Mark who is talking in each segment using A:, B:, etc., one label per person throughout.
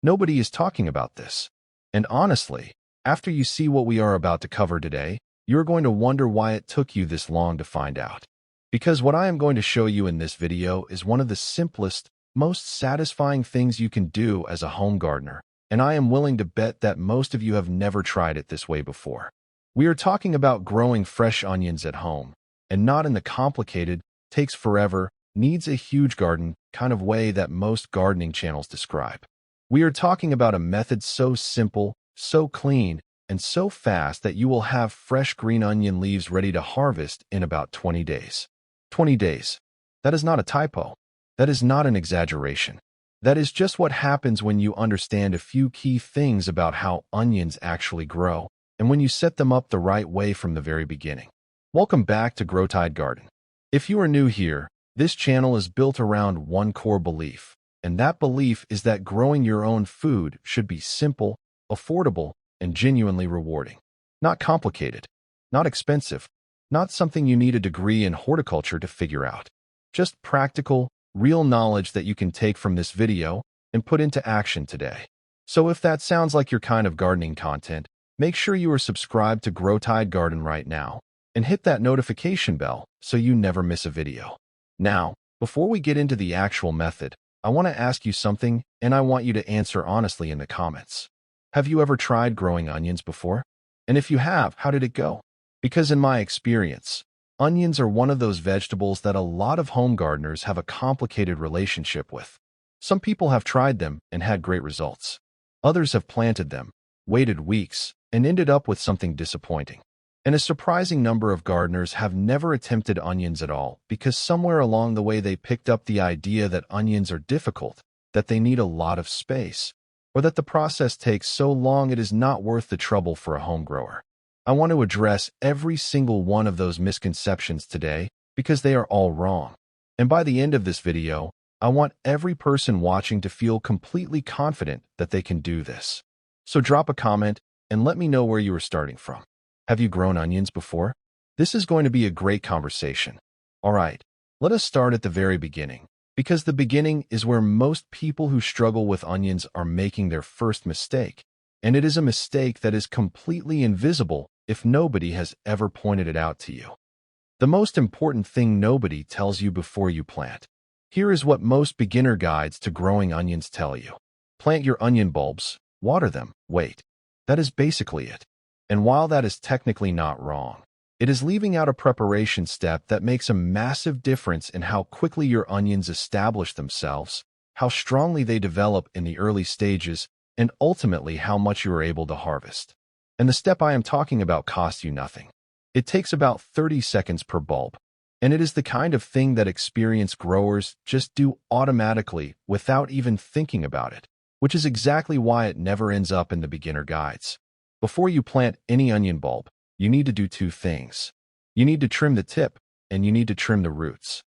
A: Nobody is talking about this. And honestly, after you see what we are about to cover today, you're going to wonder why it took you this long to find out. Because what I am going to show you in this video is one of the simplest, most satisfying things you can do as a home gardener, and I am willing to bet that most of you have never tried it this way before. We are talking about growing fresh onions at home, and not in the complicated, takes forever, needs a huge garden kind of way that most gardening channels describe. We are talking about a method so simple, so clean, and so fast that you will have fresh green onion leaves ready to harvest in about 20 days. 20 days. That is not a typo. That is not an exaggeration. That is just what happens when you understand a few key things about how onions actually grow, and when you set them up the right way from the very beginning. Welcome back to GrowTide Garden. If you are new here, this channel is built around one core belief, and that belief is that growing your own food should be simple, affordable, and genuinely rewarding. Not complicated, not expensive, not something you need a degree in horticulture to figure out. Just practical, real knowledge that you can take from this video and put into action today. So if that sounds like your kind of gardening content, make sure you are subscribed to GrowTide Garden right now and hit that notification bell so you never miss a video. Now, before we get into the actual method, I want to ask you something, and I want you to answer honestly in the comments. Have you ever tried growing onions before? And if you have, how did it go? Because in my experience, onions are one of those vegetables that a lot of home gardeners have a complicated relationship with. Some people have tried them and had great results. Others have planted them, waited weeks, and ended up with something disappointing. And a surprising number of gardeners have never attempted onions at all because somewhere along the way they picked up the idea that onions are difficult, that they need a lot of space, or that the process takes so long it is not worth the trouble for a home grower. I want to address every single one of those misconceptions today because they are all wrong. And by the end of this video, I want every person watching to feel completely confident that they can do this. So drop a comment and let me know where you are starting from. Have you grown onions before? This is going to be a great conversation. All right, let us start at the very beginning, because the beginning is where most people who struggle with onions are making their first mistake. And it is a mistake that is completely invisible if nobody has ever pointed it out to you. The most important thing nobody tells you before you plant. Here is what most beginner guides to growing onions tell you. Plant your onion bulbs, water them, wait. That is basically it. And while that is technically not wrong, it is leaving out a preparation step that makes a massive difference in how quickly your onions establish themselves, how strongly they develop in the early stages, and ultimately how much you are able to harvest. And the step I am talking about costs you nothing. It takes about 30 seconds per bulb, and it is the kind of thing that experienced growers just do automatically without even thinking about it, which is exactly why it never ends up in the beginner guides. Before you plant any onion bulb, you need to do two things. You need to trim the tip, and you need to trim the roots.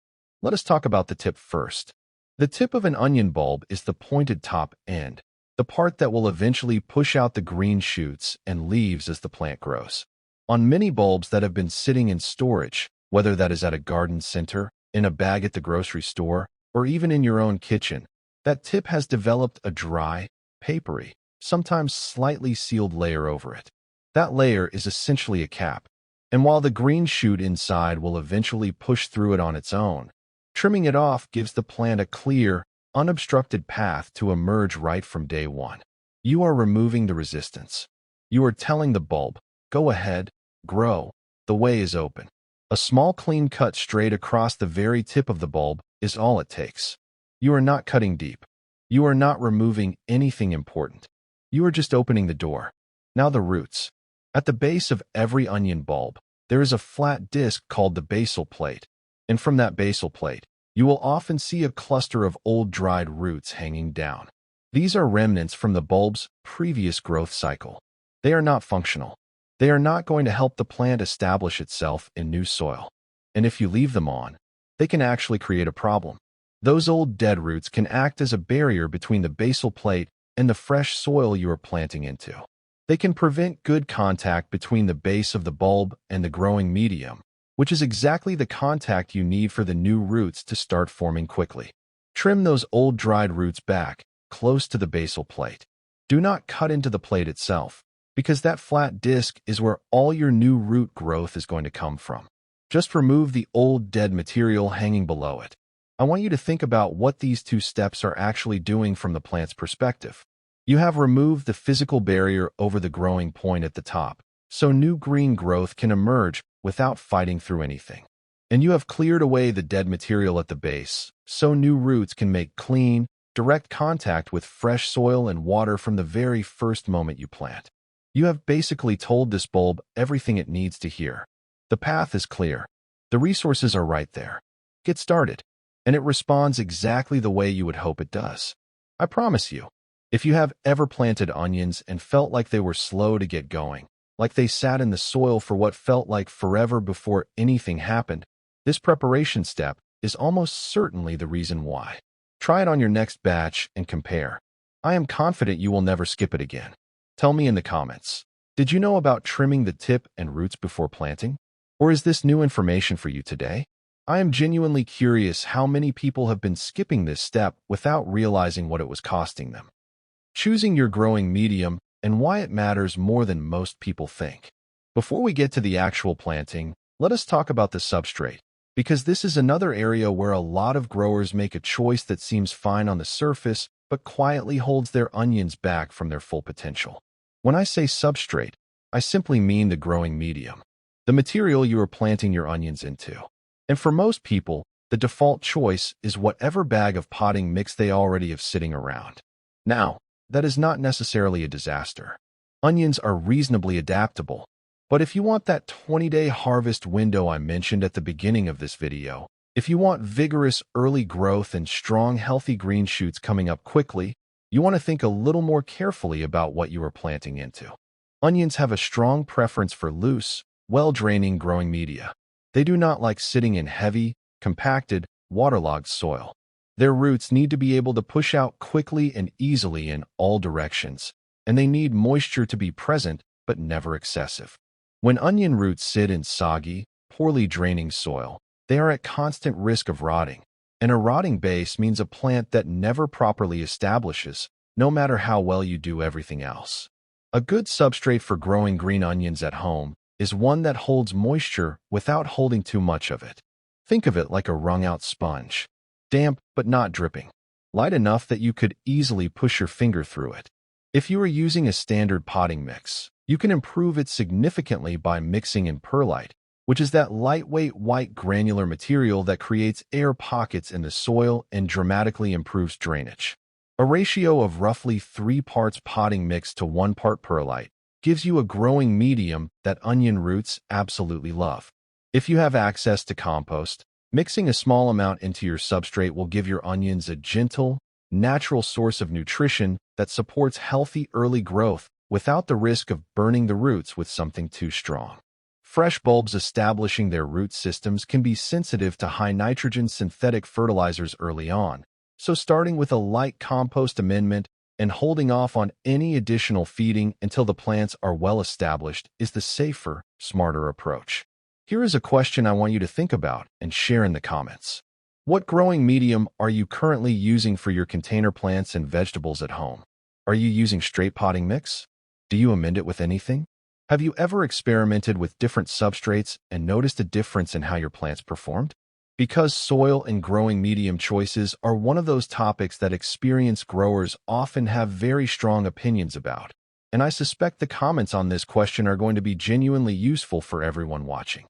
A: Let us talk about the tip first. The tip of an onion bulb is the pointed top end, the part that will eventually push out the green shoots and leaves as the plant grows. On many bulbs that have been sitting in storage, whether that is at a garden center, in a bag at the grocery store, or even in your own kitchen, that tip has developed a dry, papery, sometimes slightly sealed layer over it. That layer is essentially a cap, and while the green shoot inside will eventually push through it on its own, trimming it off gives the plant a clear, unobstructed path to emerge right from day one. You are removing the resistance. You are telling the bulb, go ahead, grow, the way is open. A small clean cut straight across the very tip of the bulb is all it takes. You are not cutting deep. You are not removing anything important. You are just opening the door. Now the roots. At the base of every onion bulb, there is a flat disc called the basal plate, and from that basal plate, you will often see a cluster of old dried roots hanging down. These are remnants from the bulb's previous growth cycle. They are not functional. They are not going to help the plant establish itself in new soil. And if you leave them on, they can actually create a problem. Those old dead roots can act as a barrier between the basal plate and the fresh soil you are planting into. They can prevent good contact between the base of the bulb and the growing medium, which is exactly the contact you need for the new roots to start forming quickly. Trim those old dried roots back, close to the basal plate. Do not cut into the plate itself, because that flat disc is where all your new root growth is going to come from. Just remove the old dead material hanging below it. I want you to think about what these two steps are actually doing from the plant's perspective. You have removed the physical barrier over the growing point at the top, so new green growth can emerge without fighting through anything. And you have cleared away the dead material at the base, so new roots can make clean, direct contact with fresh soil and water from the very first moment you plant. You have basically told this bulb everything it needs to hear. The path is clear. The resources are right there. Get started. And it responds exactly the way you would hope it does. I promise you, if you have ever planted onions and felt like they were slow to get going, like they sat in the soil for what felt like forever before anything happened, this preparation step is almost certainly the reason why. Try it on your next batch and compare. I am confident you will never skip it again. Tell me in the comments, did you know about trimming the tip and roots before planting? Or is this new information for you today? I am genuinely curious how many people have been skipping this step without realizing what it was costing them. Choosing your growing medium and why it matters more than most people think. Before we get to the actual planting, let us talk about the substrate, because this is another area where a lot of growers make a choice that seems fine on the surface, but quietly holds their onions back from their full potential. When I say substrate, I simply mean the growing medium, the material you are planting your onions into. And for most people, the default choice is whatever bag of potting mix they already have sitting around. Now, that is not necessarily a disaster. Onions are reasonably adaptable, but if you want that 20-day harvest window I mentioned at the beginning of this video, if you want vigorous early growth and strong, healthy green shoots coming up quickly, you want to think a little more carefully about what you are planting into. Onions have a strong preference for loose, well-draining growing media. They do not like sitting in heavy, compacted, waterlogged soil. Their roots need to be able to push out quickly and easily in all directions, and they need moisture to be present but never excessive. When onion roots sit in soggy, poorly draining soil, they are at constant risk of rotting, and a rotting base means a plant that never properly establishes, no matter how well you do everything else. A good substrate for growing green onions at home is one that holds moisture without holding too much of it. Think of it like a wrung-out sponge, damp but not dripping, light enough that you could easily push your finger through it. If you are using a standard potting mix, you can improve it significantly by mixing in perlite, which is that lightweight white granular material that creates air pockets in the soil and dramatically improves drainage. A ratio of roughly 3 parts potting mix to 1 part perlite gives you a growing medium that onion roots absolutely love. If you have access to compost, mixing a small amount into your substrate will give your onions a gentle, natural source of nutrition that supports healthy early growth without the risk of burning the roots with something too strong. Fresh bulbs establishing their root systems can be sensitive to high nitrogen synthetic fertilizers early on, so starting with a light compost amendment and holding off on any additional feeding until the plants are well established is the safer, smarter approach. Here is a question I want you to think about and share in the comments. What growing medium are you currently using for your container plants and vegetables at home? Are you using straight potting mix? Do you amend it with anything? Have you ever experimented with different substrates and noticed a difference in how your plants performed? Because soil and growing medium choices are one of those topics that experienced growers often have very strong opinions about, and I suspect the comments on this question are going to be genuinely useful for everyone watching.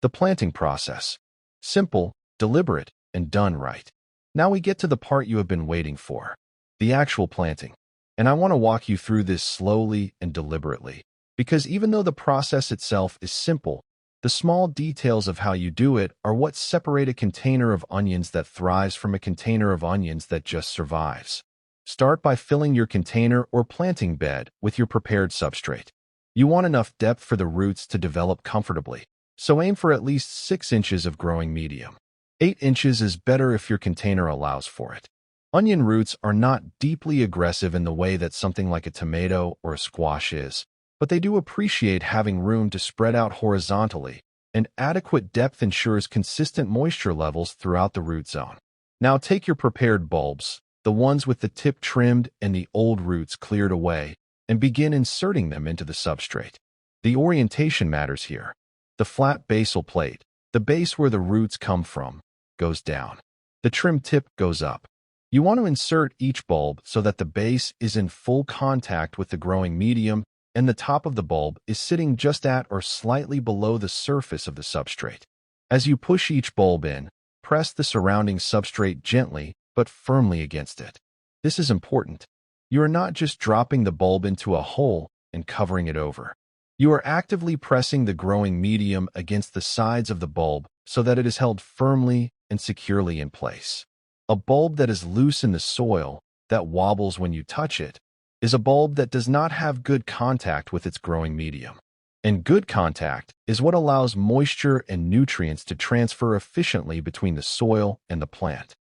A: The planting process. Simple, deliberate, and done right. Now we get to the part you have been waiting for, the actual planting. And I want to walk you through this slowly and deliberately, because even though the process itself is simple, the small details of how you do it are what separate a container of onions that thrives from a container of onions that just survives. Start by filling your container or planting bed with your prepared substrate. You want enough depth for the roots to develop comfortably, so aim for at least 6 inches of growing medium. 8 inches is better if your container allows for it. Onion roots are not deeply aggressive in the way that something like a tomato or a squash is, but they do appreciate having room to spread out horizontally, and adequate depth ensures consistent moisture levels throughout the root zone. Now take your prepared bulbs, the ones with the tip trimmed and the old roots cleared away, and begin inserting them into the substrate. The orientation matters here. The flat basal plate, the base where the roots come from, goes down. The trim tip goes up. You want to insert each bulb so that the base is in full contact with the growing medium and the top of the bulb is sitting just at or slightly below the surface of the substrate. As you push each bulb in, press the surrounding substrate gently but firmly against it. This is important. You are not just dropping the bulb into a hole and covering it over. You are actively pressing the growing medium against the sides of the bulb so that it is held firmly and securely in place. A bulb that is loose in the soil, that wobbles when you touch it, is a bulb that does not have good contact with its growing medium. And good contact is what allows moisture and nutrients to transfer efficiently between the soil and the plant.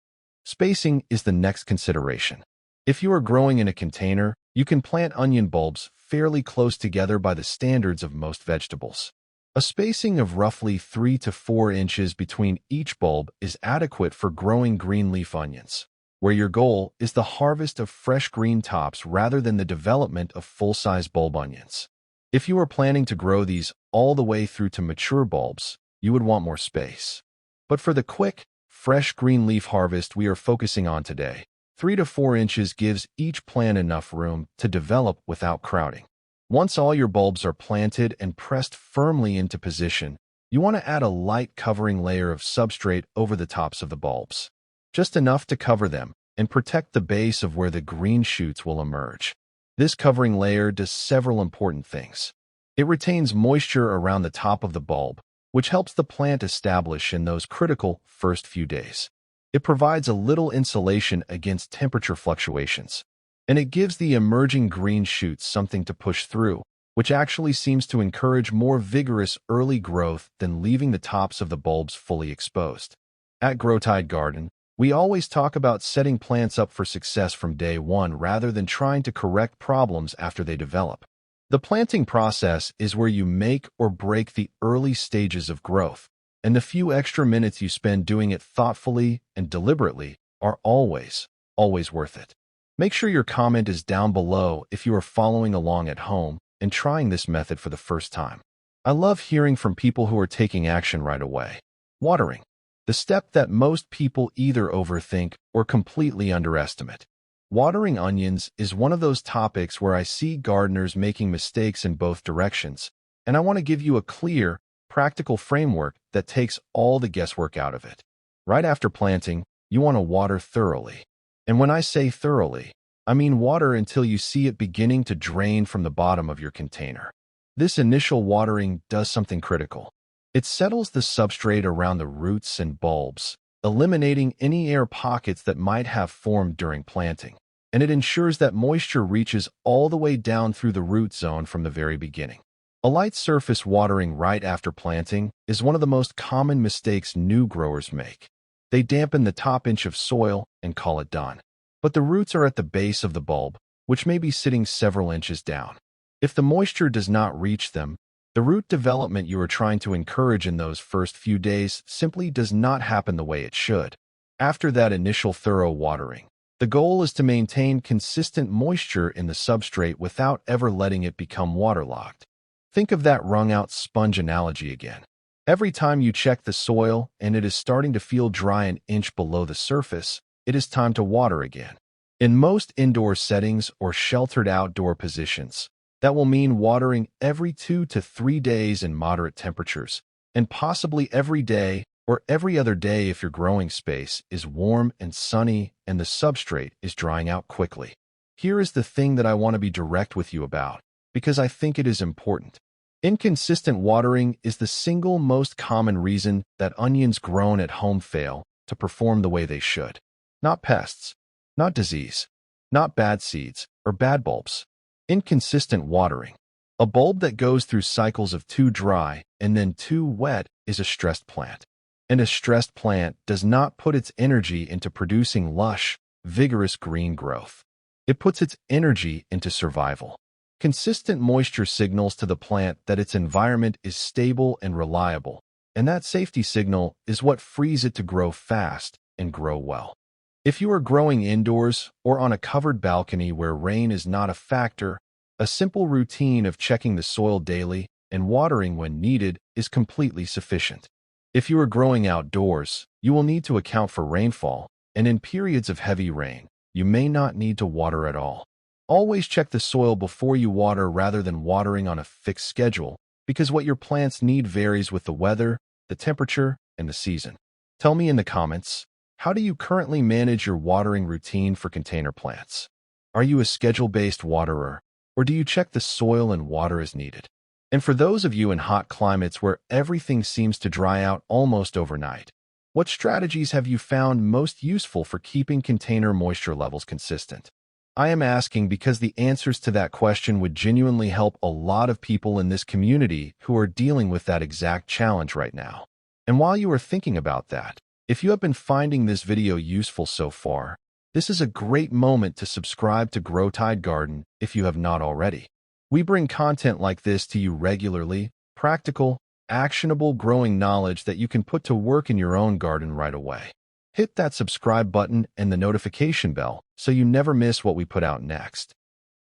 A: Spacing is the next consideration. If you are growing in a container, you can plant onion bulbs fairly close together by the standards of most vegetables. A spacing of roughly 3 to 4 inches between each bulb is adequate for growing green leaf onions, where your goal is the harvest of fresh green tops rather than the development of full-size bulb onions. If you are planning to grow these all the way through to mature bulbs, you would want more space. But for the quick, fresh green leaf harvest we are focusing on today, 3 to 4 inches gives each plant enough room to develop without crowding. Once all your bulbs are planted and pressed firmly into position, you want to add a light covering layer of substrate over the tops of the bulbs. Just enough to cover them and protect the base of where the green shoots will emerge. This covering layer does several important things. It retains moisture around the top of the bulb, which helps the plant establish in those critical first few days. It provides a little insulation against temperature fluctuations, and it gives the emerging green shoots something to push through, which actually seems to encourage more vigorous early growth than leaving the tops of the bulbs fully exposed. At GrowTide Garden, we always talk about setting plants up for success from day one rather than trying to correct problems after they develop. The planting process is where you make or break the early stages of growth, and the few extra minutes you spend doing it thoughtfully and deliberately are always worth it. Make sure your comment is down below if you are following along at home and trying this method for the first time. I love hearing from people who are taking action right away. Watering, the step that most people either overthink or completely underestimate. Watering onions is one of those topics where I see gardeners making mistakes in both directions, and I want to give you a clear, practical framework that takes all the guesswork out of it. Right after planting, you want to water thoroughly. And when I say thoroughly, I mean water until you see it beginning to drain from the bottom of your container. This initial watering does something critical. It settles the substrate around the roots and bulbs, eliminating any air pockets that might have formed during planting, and it ensures that moisture reaches all the way down through the root zone from the very beginning. A light surface watering right after planting is one of the most common mistakes new growers make. They dampen the top inch of soil and call it done. But the roots are at the base of the bulb, which may be sitting several inches down. If the moisture does not reach them, the root development you are trying to encourage in those first few days simply does not happen the way it should. After that initial thorough watering, the goal is to maintain consistent moisture in the substrate without ever letting it become waterlogged. Think of that wrung-out sponge analogy again. Every time you check the soil and it is starting to feel dry an inch below the surface, it is time to water again. In most indoor settings or sheltered outdoor positions, that will mean watering every 2 to 3 days in moderate temperatures, and possibly every day or every other day if your growing space is warm and sunny and the substrate is drying out quickly. Here is the thing that I want to be direct with you about, because I think it is important. Inconsistent watering is the single most common reason that onions grown at home fail to perform the way they should. Not pests, not disease, not bad seeds or bad bulbs. Inconsistent watering. A bulb that goes through cycles of too dry and then too wet is a stressed plant. And a stressed plant does not put its energy into producing lush, vigorous green growth. It puts its energy into survival. Consistent moisture signals to the plant that its environment is stable and reliable, and that safety signal is what frees it to grow fast and grow well. If you are growing indoors or on a covered balcony where rain is not a factor, a simple routine of checking the soil daily and watering when needed is completely sufficient. If you are growing outdoors, you will need to account for rainfall, and in periods of heavy rain, you may not need to water at all. Always check the soil before you water rather than watering on a fixed schedule, because what your plants need varies with the weather, the temperature, and the season. Tell me in the comments, how do you currently manage your watering routine for container plants? Are you a schedule-based waterer, or do you check the soil and water as needed? And for those of you in hot climates where everything seems to dry out almost overnight, what strategies have you found most useful for keeping container moisture levels consistent? I am asking because the answers to that question would genuinely help a lot of people in this community who are dealing with that exact challenge right now. And while you are thinking about that, if you have been finding this video useful so far, this is a great moment to subscribe to GrowTide Garden if you have not already. We bring content like this to you regularly, practical, actionable growing knowledge that you can put to work in your own garden right away. Hit that subscribe button and the notification bell so you never miss what we put out next.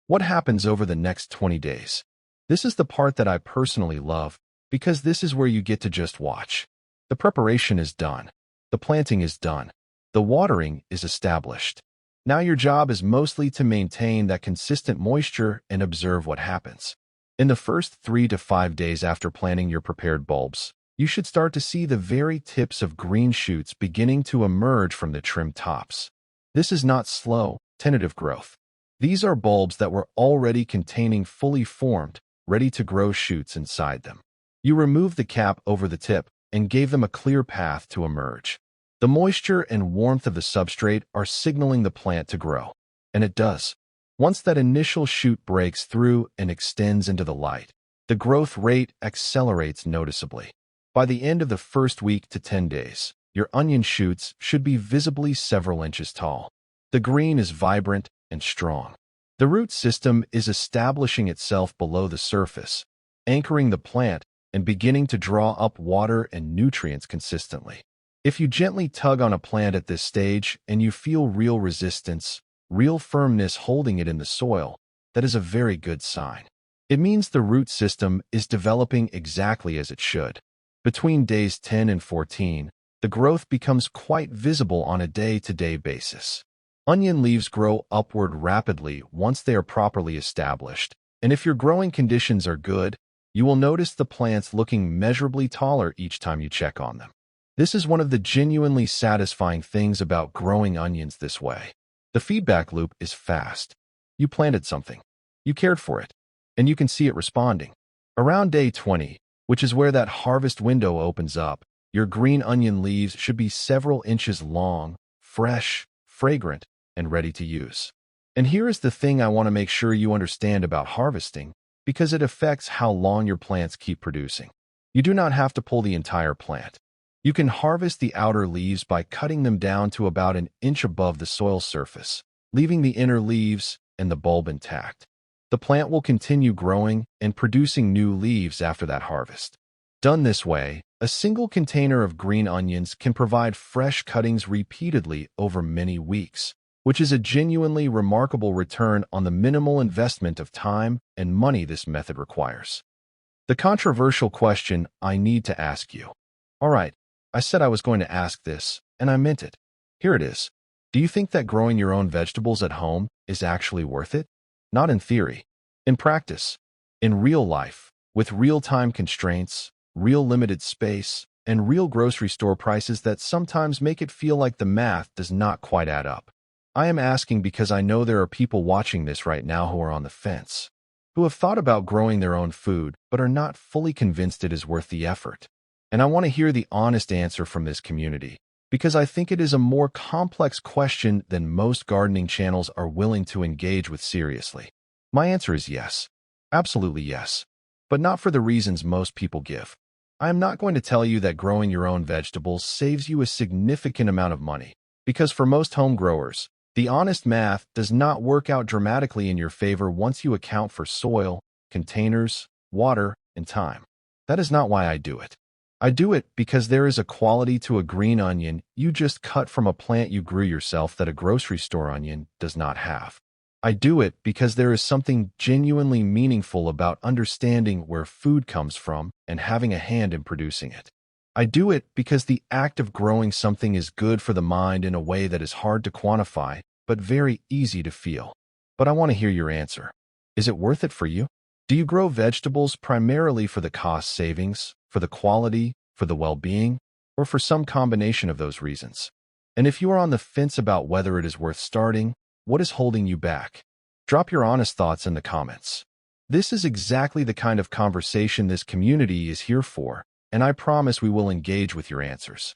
A: What happens over the next 20 days? This is the part that I personally love because this is where you get to just watch. The preparation is done. The planting is done. The watering is established. Now your job is mostly to maintain that consistent moisture and observe what happens. In the first 3 to 5 days after planting your prepared bulbs, you should start to see the very tips of green shoots beginning to emerge from the trimmed tops. This is not slow, tentative growth. These are bulbs that were already containing fully formed, ready-to-grow shoots inside them. You remove the cap over the tip and gave them a clear path to emerge. The moisture and warmth of the substrate are signaling the plant to grow, and it does. Once that initial shoot breaks through and extends into the light, the growth rate accelerates noticeably. By the end of the first week to 10 days, your onion shoots should be visibly several inches tall. The green is vibrant and strong. The root system is establishing itself below the surface, anchoring the plant and beginning to draw up water and nutrients consistently. If you gently tug on a plant at this stage and you feel real resistance, real firmness holding it in the soil, that is a very good sign. It means the root system is developing exactly as it should. Between days 10 and 14, the growth becomes quite visible on a day-to-day basis. Onion leaves grow upward rapidly once they are properly established, and if your growing conditions are good, you will notice the plants looking measurably taller each time you check on them. This is one of the genuinely satisfying things about growing onions this way. The feedback loop is fast. You planted something, you cared for it, and you can see it responding. Around day 20, which is where that harvest window opens up, your green onion leaves should be several inches long, fresh, fragrant, and ready to use. And here is the thing I want to make sure you understand about harvesting, because it affects how long your plants keep producing. You do not have to pull the entire plant. You can harvest the outer leaves by cutting them down to about an inch above the soil surface, leaving the inner leaves and the bulb intact. The plant will continue growing and producing new leaves after that harvest. Done this way, a single container of green onions can provide fresh cuttings repeatedly over many weeks, which is a genuinely remarkable return on the minimal investment of time and money this method requires. The controversial question I need to ask you. All right, I said I was going to ask this, and I meant it. Here it is. Do you think that growing your own vegetables at home is actually worth it? Not in theory. In practice. In real life, with real-time constraints, real limited space, and real grocery store prices that sometimes make it feel like the math does not quite add up. I am asking because I know there are people watching this right now who are on the fence, who have thought about growing their own food but are not fully convinced it is worth the effort. And I want to hear the honest answer from this community, because I think it is a more complex question than most gardening channels are willing to engage with seriously. My answer is yes. Absolutely yes. But not for the reasons most people give. I am not going to tell you that growing your own vegetables saves you a significant amount of money, because for most home growers, the honest math does not work out dramatically in your favor once you account for soil, containers, water, and time. That is not why I do it. I do it because there is a quality to a green onion you just cut from a plant you grew yourself that a grocery store onion does not have. I do it because there is something genuinely meaningful about understanding where food comes from and having a hand in producing it. I do it because the act of growing something is good for the mind in a way that is hard to quantify, but very easy to feel. But I want to hear your answer. Is it worth it for you? Do you grow vegetables primarily for the cost savings, for the quality, for the well-being, or for some combination of those reasons? And if you are on the fence about whether it is worth starting, what is holding you back? Drop your honest thoughts in the comments. This is exactly the kind of conversation this community is here for, and I promise we will engage with your answers.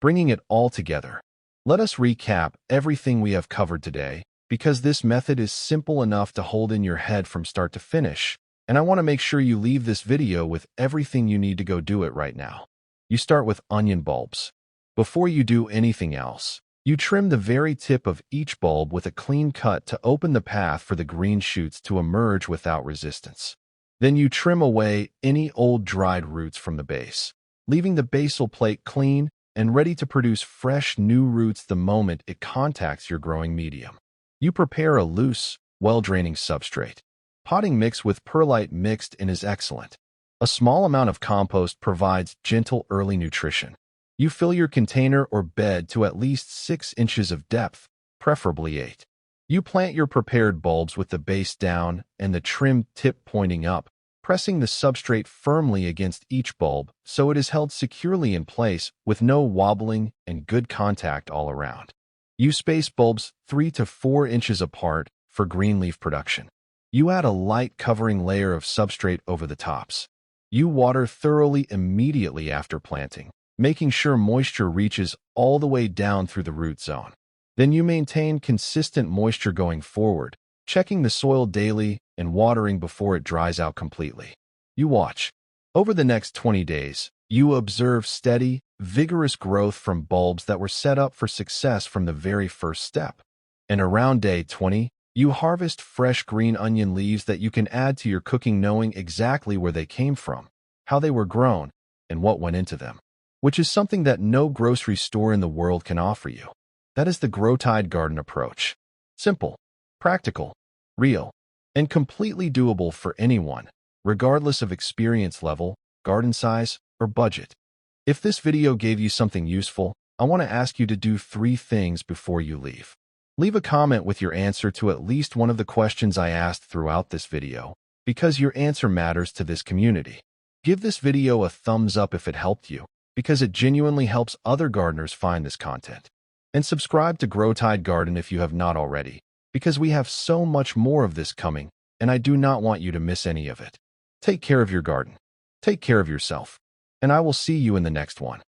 A: Bringing it all together, let us recap everything we have covered today, because this method is simple enough to hold in your head from start to finish, and I want to make sure you leave this video with everything you need to go do it right now. You start with onion bulbs. Before you do anything else, you trim the very tip of each bulb with a clean cut to open the path for the green shoots to emerge without resistance. Then you trim away any old dried roots from the base, leaving the basal plate clean and ready to produce fresh new roots the moment it contacts your growing medium. You prepare a loose, well-draining substrate. Potting mix with perlite mixed in is excellent. A small amount of compost provides gentle early nutrition. You fill your container or bed to at least 6 inches of depth, preferably 8. You plant your prepared bulbs with the base down and the trimmed tip pointing up, pressing the substrate firmly against each bulb so it is held securely in place with no wobbling and good contact all around. You space bulbs 3 to 4 inches apart for green leaf production. You add a light covering layer of substrate over the tops. You water thoroughly immediately after planting, making sure moisture reaches all the way down through the root zone. Then you maintain consistent moisture going forward, checking the soil daily and watering before it dries out completely. You watch. Over the next 20 days, you observe steady, vigorous growth from bulbs that were set up for success from the very first step. And around day 20, you harvest fresh green onion leaves that you can add to your cooking knowing exactly where they came from, how they were grown, and what went into them, which is something that no grocery store in the world can offer you. That is the Grow-Tide garden approach. Simple, practical, real, and completely doable for anyone, regardless of experience level, garden size, or budget. If this video gave you something useful, I want to ask you to do 3 things before you leave. Leave a comment with your answer to at least one of the questions I asked throughout this video, because your answer matters to this community. Give this video a thumbs up if it helped you, because it genuinely helps other gardeners find this content. And subscribe to Grow-Tide Garden if you have not already, because we have so much more of this coming, and I do not want you to miss any of it. Take care of your garden. Take care of yourself. And I will see you in the next one.